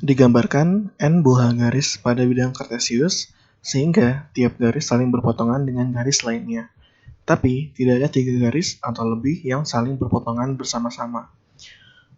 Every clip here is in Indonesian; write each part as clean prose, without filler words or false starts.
Digambarkan n buah garis pada bidang kartesius sehingga tiap garis saling berpotongan dengan garis lainnya. Tapi tidak ada 3 garis atau lebih yang saling berpotongan bersama-sama.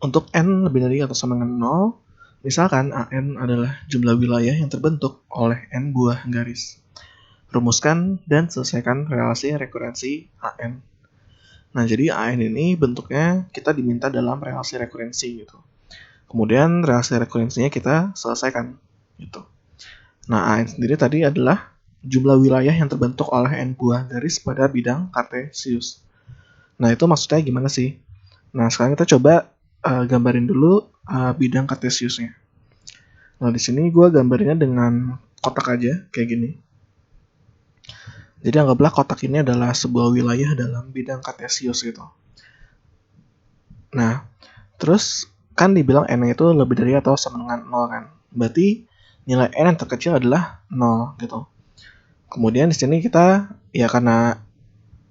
Untuk n lebih dari atau sama dengan 0, misalkan AN adalah jumlah wilayah yang terbentuk oleh n buah garis. Rumuskan dan selesaikan relasi rekurensi AN. Nah, jadi AN ini bentuknya kita diminta dalam relasi rekurensi gitu. Kemudian relasi rekurensinya kita selesaikan gitu. Nah, AN sendiri tadi adalah jumlah wilayah yang terbentuk oleh n buah garis pada bidang kartesius. Nah, itu maksudnya gimana sih? Nah, sekarang kita coba gambarin dulu bidang kartesiusnya. Nah, di sini gue gambarinnya dengan kotak aja kayak gini. Jadi anggaplah kotak ini adalah sebuah wilayah dalam bidang kartesius gitu. Nah, terus kan dibilang n itu lebih dari atau sama dengan 0 kan. Berarti nilai n yang terkecil adalah 0 gitu. Kemudian di sini kita ya karena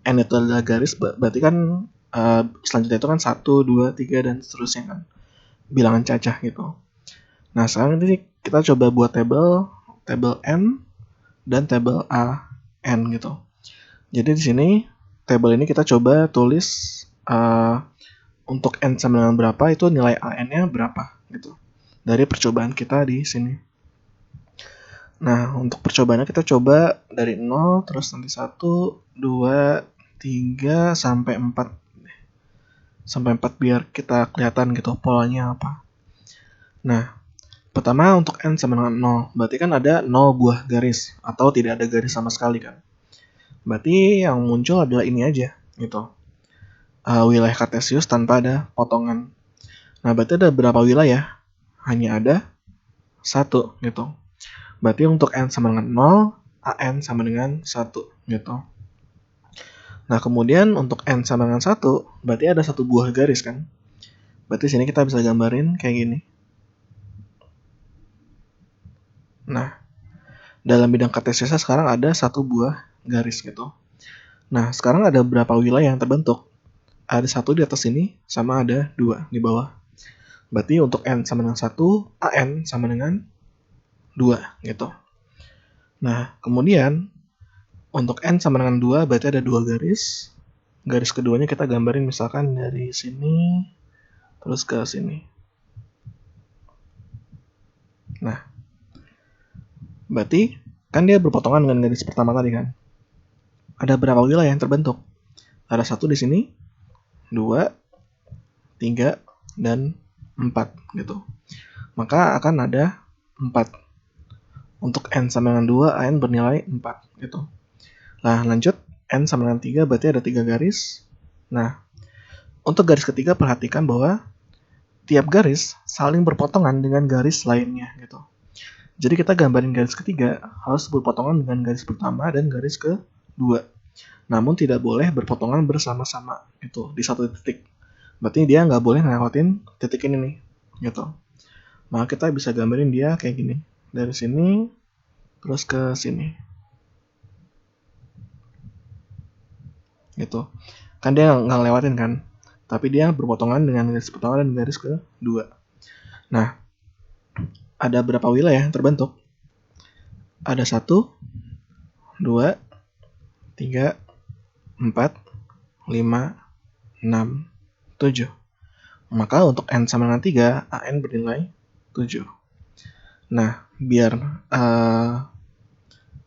n itu adalah garis, berarti kan selanjutnya itu kan 1, 2, 3 dan seterusnya kan. Bilangan cacah gitu. Nah, sekarang ini kita coba buat tabel n dan tabel an gitu. Jadi di sini tabel ini kita coba tulis untuk n sama dengan berapa itu nilai an-nya berapa gitu. Dari percobaan kita di sini. Nah, untuk percobaannya kita coba dari 0 terus nanti 1, 2, 3 sampai 4. Sampai 4 biar kita kelihatan gitu polanya apa. Nah, pertama untuk n sama dengan 0, berarti kan ada 0 buah garis atau tidak ada garis sama sekali kan. Berarti yang muncul adalah ini aja gitu. Wilayah kartesius tanpa ada potongan. Nah, berarti ada berapa wilayah? Hanya ada 1 gitu. Berarti untuk n sama dengan 0, an sama dengan 1 gitu. Nah, kemudian untuk n sama dengan 1, berarti ada 1 buah garis kan. Berarti sini kita bisa gambarin kayak gini. Nah, dalam bidang kartesiusnya sekarang ada 1 buah garis gitu. Nah, sekarang ada berapa wilayah yang terbentuk? Ada 1 di atas sini, sama ada 2 di bawah. Berarti untuk n sama dengan 1, an sama dengan 2 gitu. Nah, kemudian untuk n sama dengan 2 berarti ada 2 garis. Garis keduanya kita gambarin misalkan dari sini terus ke sini. Nah, berarti kan dia berpotongan dengan garis pertama tadi kan. Ada berapa wilayah yang terbentuk? Ada 1 di sini, 2, 3, dan 4 gitu. Maka akan ada 4. Untuk n sama dengan 2, an bernilai 4 gitu. Nah, lanjut n sama dengan 3 berarti ada 3 garis. Nah, untuk garis ketiga perhatikan bahwa tiap garis saling berpotongan dengan garis lainnya gitu. Jadi kita gambarin garis ketiga harus berpotongan dengan garis pertama dan garis kedua. Namun tidak boleh berpotongan bersama-sama gitu di satu titik. Berarti dia nggak boleh ngelewatin titik ini nih gitu. Maka kita bisa gambarin dia kayak gini. Dari sini terus ke sini. Gitu. Kan dia nggak ngelewatin kan. Tapi dia berpotongan dengan garis pertama dan garis kedua. Nah, ada berapa wilayah yang terbentuk? Ada 1, 2, 3, 4, 5, 6, 7. Maka untuk n sama dengan 3, an bernilai 7. Nah, biar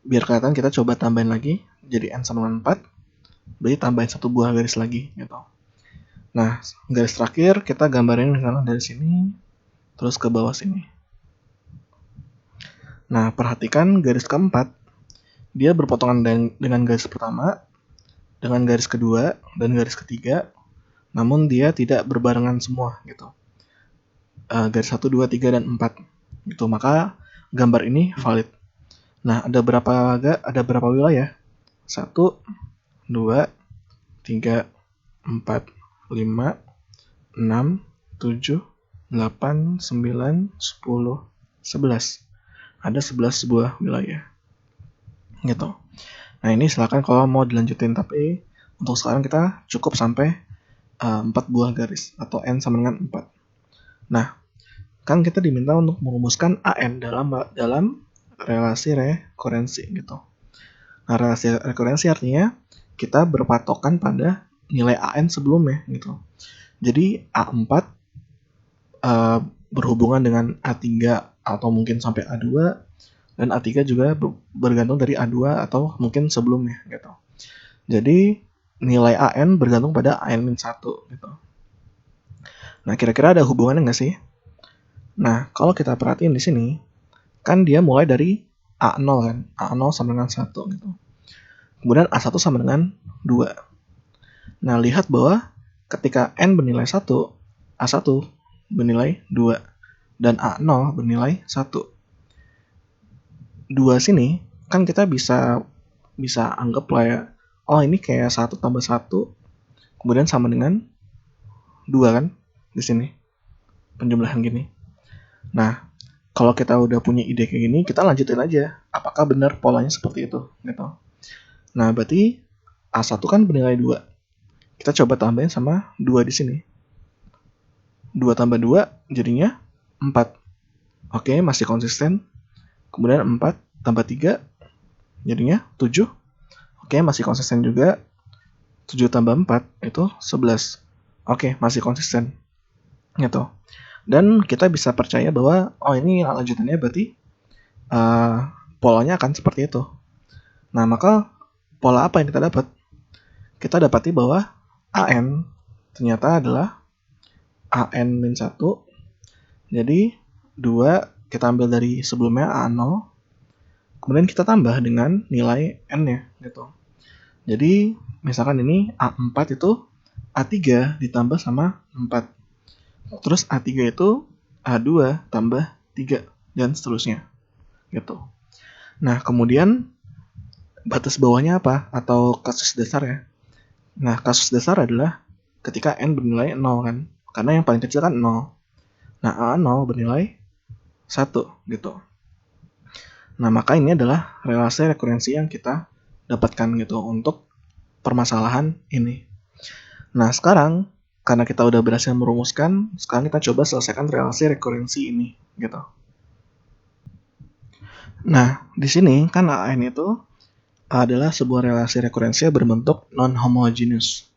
kelihatan kita coba tambahin lagi. Jadi n sama dengan 4, berarti tambahin 1 buah garis lagi gitu. Nah, garis terakhir kita gambarin misalnya dari sini terus ke bawah sini. Nah, perhatikan garis keempat, dia berpotongan dengan garis pertama, dengan garis kedua, dan garis ketiga, namun dia tidak berbarengan semua gitu. Garis 1, 2, 3, dan 4 gitu. Maka gambar ini valid. Nah, ada berapa wilayah? 1, 2, 3, 4, 5, 6, 7, 8, 9, 10, 11. Ada 11 buah wilayah gitu. Nah, ini silakan kalau mau dilanjutin, tapi untuk sekarang kita cukup sampai 4 buah garis atau n sama dengan 4. Nah, kan kita diminta untuk merumuskan AN dalam relasi rekurensi gitu. Nah, relasi rekurensi artinya kita berpatokan pada nilai AN sebelumnya gitu. Jadi A4 berhubungan dengan A3 atau mungkin sampai A2, dan A3 juga bergantung dari A2 atau mungkin sebelumnya gitu. Jadi nilai AN bergantung pada AN-1 gitu. Nah, kira-kira ada hubungannya nggak sih? Nah, kalau kita perhatiin di sini, kan dia mulai dari A0 kan. A0 sama dengan 1 gitu. Kemudian A1 sama dengan 2. Nah, lihat bahwa ketika N bernilai 1, A1 bernilai 2, dan A0 bernilai 1. 2 sini, kan kita bisa anggap lah ya, oh ini kayak 1 tambah 1, kemudian sama dengan 2 kan, di sini. Penjumlahan gini. Nah, kalau kita udah punya ide kayak gini, kita lanjutin aja. Apakah benar polanya seperti itu? Gitu. Nah, berarti A1 kan bernilai 2. Kita coba tambahin sama 2 di sini. 2 tambah 2 jadinya 4. Oke, masih konsisten. Kemudian 4 tambah 3 jadinya 7. Oke, masih konsisten juga. 7 tambah 4 itu 11. Oke, masih konsisten. Gitu. Dan kita bisa percaya bahwa ini lanjutannya berarti polanya akan seperti itu. Nah, maka pola apa yang kita dapat? Kita dapati bahwa AN ternyata adalah AN-1. Jadi 2 kita ambil dari sebelumnya A0. Kemudian kita tambah dengan nilai N-nya gitu. Jadi misalkan ini A4 itu A3 ditambah sama 4. Terus A3 itu A2 tambah 3 dan seterusnya gitu. Nah, kemudian batas bawahnya apa? Atau kasus dasar ya. Nah, kasus dasar adalah ketika N bernilai 0 kan. Karena yang paling kecil kan 0. Nah, A0 bernilai 1 gitu. Nah, maka ini adalah relasi rekurensi yang kita dapatkan gitu untuk permasalahan ini. Nah, sekarang karena kita udah berhasil merumuskan, sekarang kita coba selesaikan relasi rekurensi ini gitu. Nah, di sini kan AN itu adalah sebuah relasi rekurensi berbentuk non-homogeneous.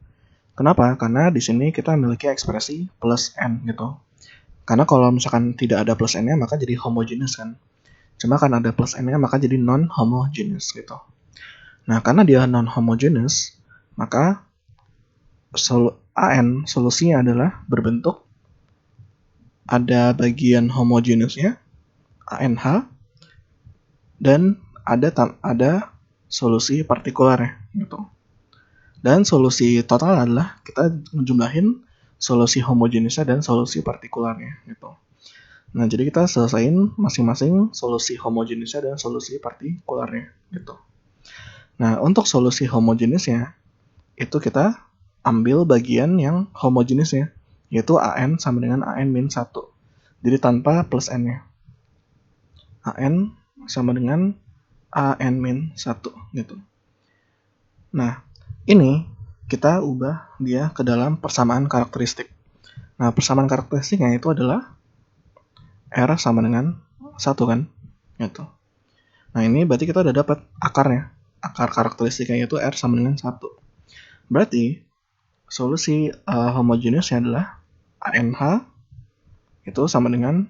Kenapa? Karena di sini kita memiliki ekspresi plus N gitu. Karena kalau misalkan tidak ada plus N-nya maka jadi homogeneous kan. Cuma kan ada plus N-nya maka jadi non-homogeneous gitu. Nah, karena dia non-homogeneous, maka AN solusinya adalah berbentuk ada bagian homogeneousnya ANH dan ada solusi partikularnya gitu. Dan solusi total adalah kita menjumlahin solusi homogeneousnya dan solusi partikularnya gitu. Nah, jadi kita selesain masing-masing solusi homogeneousnya dan solusi partikularnya gitu. Nah, untuk solusi homogeneousnya itu kita ambil bagian yang homogeneousnya, yaitu AN sama dengan AN-1. Jadi tanpa plus N-nya. AN sama dengan AN-1 gitu. Nah, ini kita ubah dia ke dalam persamaan karakteristik. Nah, persamaan karakteristiknya itu adalah R sama dengan 1 kan? Gitu. Nah, ini berarti kita udah dapat akarnya. Akar karakteristiknya itu R sama dengan 1. Berarti solusi homogeneousnya adalah ANH itu sama dengan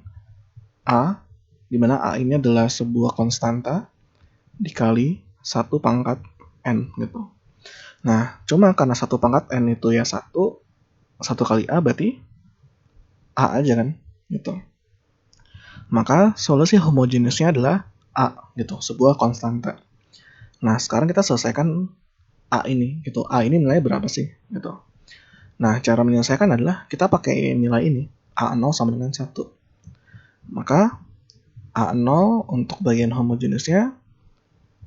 A, di mana A ini adalah sebuah konstanta dikali 1 pangkat N gitu. Nah, cuma karena 1 pangkat N itu ya 1 kali A berarti A aja kan gitu. Maka solusi homogeneousnya adalah A gitu, sebuah konstanta. Nah, sekarang kita selesaikan A ini gitu. A ini nilai berapa sih gitu. Nah, cara menyelesaikan adalah kita pakai nilai ini, A0 sama dengan 1. Maka A0 untuk bagian homogeneousnya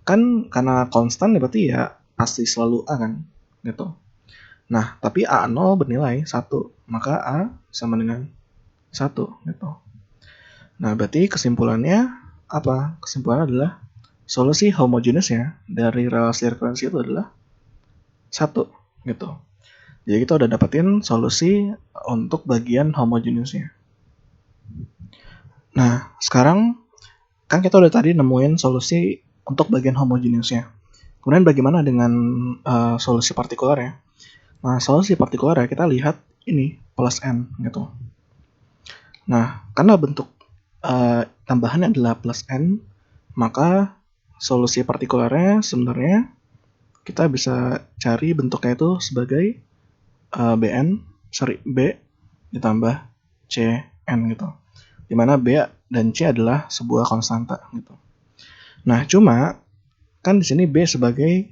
kan karena konstan berarti ya pasti selalu A kan gitu. Nah, tapi A0 bernilai 1, maka A sama dengan 1 gitu. Nah, berarti kesimpulannya apa? Kesimpulannya adalah solusi homogeneousnya dari relasi rekurensi itu adalah 1 gitu. Jadi kita udah dapetin solusi untuk bagian homogeneousnya. Nah, sekarang kan kita udah tadi nemuin solusi untuk bagian homogeneusnya. Kemudian bagaimana dengan solusi partikular ya? Nah, solusi partikular ya kita lihat ini plus n gitu. Nah, karena bentuk tambahannya adalah plus n, maka solusi partikularnya sebenarnya kita bisa cari bentuknya itu sebagai B ditambah Cn gitu. Dimana B dan C adalah sebuah konstanta gitu. Nah, cuma kan di sini B sebagai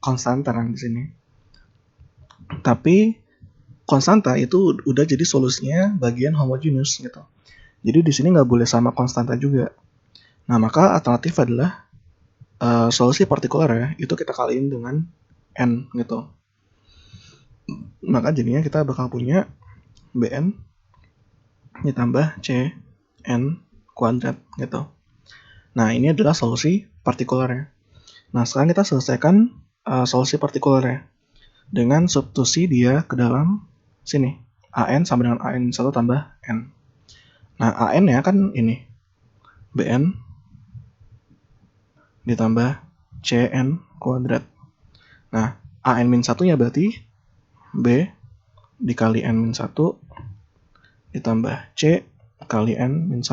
konstanta kan di sini. Tapi konstanta itu udah jadi solusinya bagian homogeneous gitu. Jadi di sini nggak boleh sama konstanta juga. Nah, maka alternatif adalah solusi partikular ya, itu kita kaliin dengan n gitu. Maka jadinya kita bakal punya Bn ditambah Cn kuadrat gitu. Nah, ini adalah solusi partikularnya. Nah, sekarang kita selesaikan solusi partikularnya dengan substitusi dia ke dalam sini. An sama dengan An 1 tambah n. Nah, An ya kan ini. Bn ditambah Cn kuadrat. Nah, An-1 nya berarti B dikali N-1 ditambah C kali N-1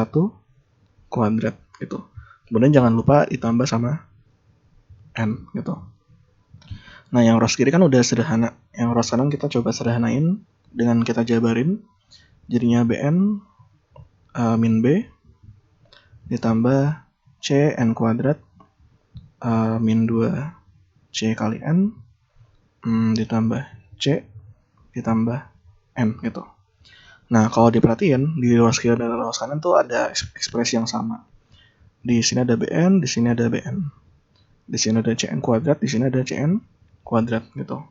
kuadrat gitu. Kemudian jangan lupa ditambah sama N gitu. Nah, yang rows kiri kan udah sederhana. Yang rows kanan kita coba sederhanain dengan kita jabarin. Jadinya Bn min B ditambah Cn kuadrat min 2 C kali N ditambah C ditambah N gitu. Nah, kalau diperhatiin di rows kiri dan rows kanan tuh ada ekspresi yang sama. Di sini ada Bn, di sini ada Bn. Di sini ada Cn kuadrat, di sini ada Cn kuadrat gitu.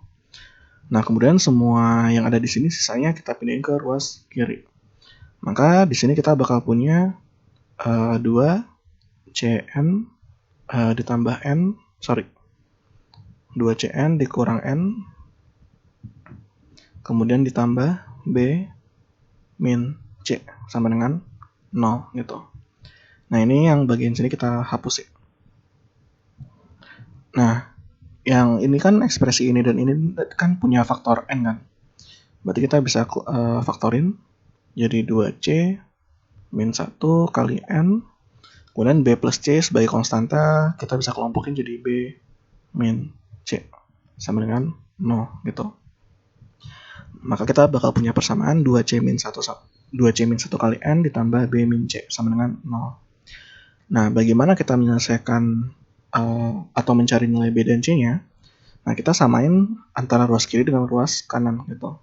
Nah, kemudian semua yang ada di sini sisanya kita pindahin ke ruas kiri. Maka di sini kita bakal punya 2 Cn ditambah N, 2 Cn dikurang N, kemudian ditambah B min C sama dengan 0 gitu. Nah, ini yang bagian sini kita hapus ya. Nah, yang ini kan ekspresi ini dan ini kan punya faktor N kan. Berarti kita bisa faktorin jadi 2C min 1 kali N. Kemudian B plus C sebagai konstanta kita bisa kelompokin jadi B min C sama dengan 0 gitu. Maka kita bakal punya persamaan 2C min 1 kali N ditambah B min C sama dengan 0. Nah, bagaimana kita menyelesaikan atau mencari nilai B dan C-nya? Nah, kita samain antara ruas kiri dengan ruas kanan gitu.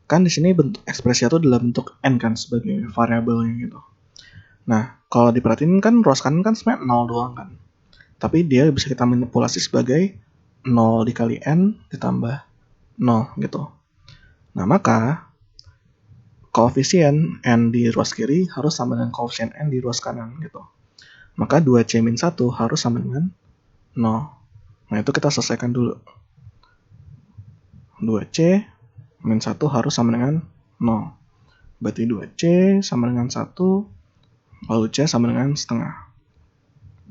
Kan di sini bentuk ekspresi itu adalah bentuk N kan sebagai variabelnya gitu. Nah, kalau diperhatiin kan ruas kanan kan sebenarnya 0 doang kan. Tapi dia bisa kita manipulasi sebagai 0 dikali N ditambah 0 gitu. Nah, maka koefisien N di ruas kiri harus sama dengan koefisien N di ruas kanan gitu. Maka 2C min 1 harus sama dengan 0. Nah, itu kita selesaikan dulu. 2C min 1 harus sama dengan 0. Berarti 2C sama dengan 1, lalu C sama dengan setengah.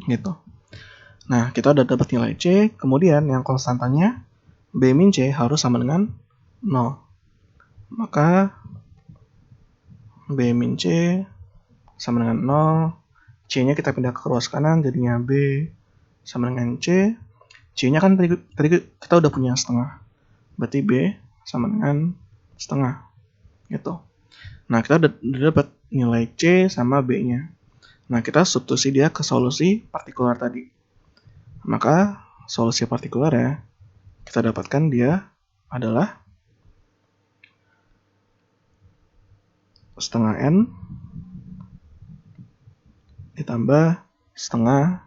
Gitu. Nah, kita udah dapat nilai C, kemudian yang konstantanya B min C harus sama dengan 0. Maka B min C sama dengan 0, C-nya kita pindah ke ruas kanan, jadinya B sama dengan C. C-nya kan tadi kita udah punya setengah, berarti B sama dengan setengah gitu. Nah, kita udah dapat nilai C sama B-nya. Nah, kita substitusi dia ke solusi partikular tadi. Maka solusi partikular ya, kita dapatkan dia adalah setengah N ditambah setengah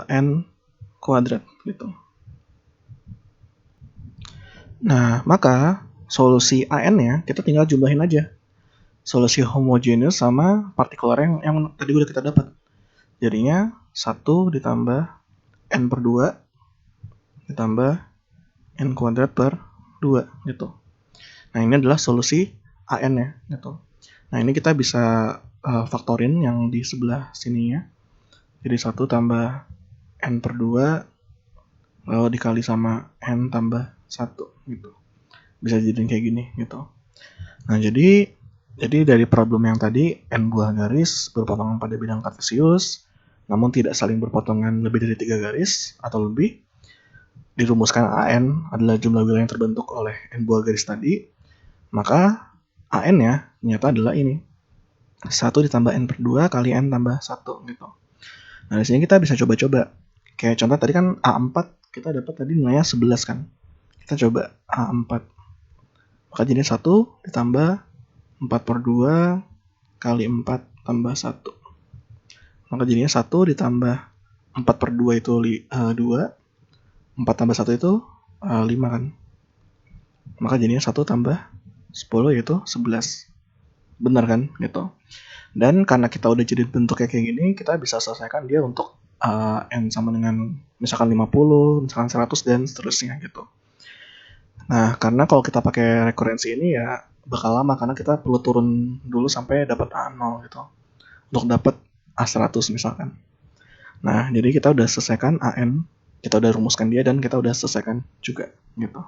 N kuadrat gitu. Nah, maka solusi AN-nya kita tinggal jumlahin aja. Solusi homogeneous sama partikular yang tadi udah kita dapat. Jadinya 1 ditambah N per 2 ditambah N kuadrat per 2 gitu. Nah, ini adalah solusi AN ya gitu. Nah, ini kita bisa faktorin yang di sebelah sininya. Jadi 1 tambah n per 2 lalu dikali sama n tambah 1 gitu. Bisa jadi kayak gini gitu. Nah, jadi dari problem yang tadi, n buah garis berpotongan pada bidang kartesius namun tidak saling berpotongan lebih dari 3 garis atau lebih. Dirumuskan AN adalah jumlah wilayah yang terbentuk oleh n buah garis tadi. Maka AN-nya ternyata adalah ini. 1 ditambah n per 2 kali n tambah 1 gitu. Nah, di sini kita bisa coba-coba. Kayak contoh tadi kan A4 kita dapat tadi nilainya 11 kan. Kita coba A4. Maka jadi 1 ditambah 4 per 2 kali 4 tambah 1. Maka jadinya 1 ditambah 4 per 2 itu 2. 4 tambah 1 itu 5 kan. Maka jadinya 1 tambah 10 yaitu 11. Benar kan gitu. Dan karena kita udah jadi bentuknya kayak gini, kita bisa selesaikan dia untuk n sama dengan misalkan 50, misalkan 100 dan seterusnya gitu. Nah, karena kalau kita pakai rekurensi ini ya bakal lama karena kita perlu turun dulu sampai dapat A0 gitu. Untuk dapat A100 misalkan. Nah, jadi kita udah selesaikan AN, kita udah rumuskan dia dan kita udah selesaikan juga gitu.